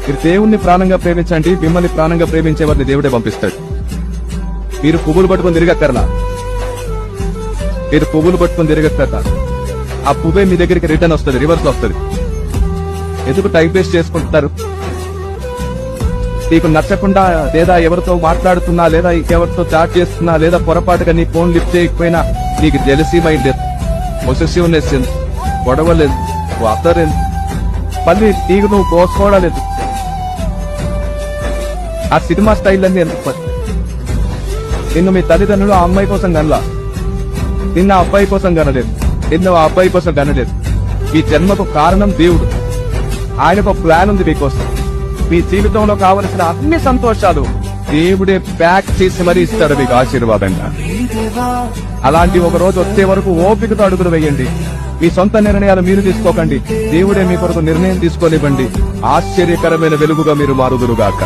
మీరు దేవుణ్ణి ప్రాణంగా ప్రేమించండి, మిమ్మల్ని ప్రాణంగా ప్రేమించే వారిని దేవుడే పంపిస్తాడు. మీరు పువ్వులు పట్టుకొని తిరగక్కర్లా, మీరు పువ్వులు పట్టుకొని తిరగక్కర్లా, ఆ పువ్వే మీ దగ్గరికి రిటర్న్ వస్తుంది, రివర్స్ వస్తుంది. ఎందుకు టైం వేస్ట్ చేసుకుంటున్నారు? నీకు నచ్చకుండా లేదా ఎవరితో మాట్లాడుతున్నా లేదా ఎవరితో చాట్ చేస్తున్నా లేదా పొరపాటుగా నీ ఫోన్ లిఫ్ట్ చేయకపోయినా నీకు జెలసీ మైండ్ లేదు, పొసెసివ్నెస్ లేదు, గొడవ లేదు, వాతలేదు, మళ్ళీ నీకు నువ్వు కోసుకోవడం లేదు. ఆ సినిమా స్టైల్ అన్ని ఎందుకు? నిన్ను మీ తల్లిదండ్రులు ఆ అమ్మాయి కోసం కనలా, నిన్న ఆ అబ్బాయి కోసం కనలేదు, నిన్న ఆ అబ్బాయి కోసం కనలేదు. ఈ జన్మకు కారణం దేవుడు. ఆయనకు ప్లాన్ ఉంది మీకోసం. మీ జీవితంలో కావలసిన అన్ని సంతోషాలు దేవుడే ప్యాక్ చేసి మరీ ఇస్తాడు మీకు ఆశీర్వాదంగా. అలాంటి ఒక రోజు వచ్చే వరకు ఓపికతో అడుగులు వేయండి. మీ సొంత నిర్ణయాలు మీరు తీసుకోకండి, దేవుడే మీ కొరకు నిర్ణయం తీసుకోనివ్వండి. ఆశ్చర్యకరమైన వెలుగుగా మీరు మారుదురుగాక.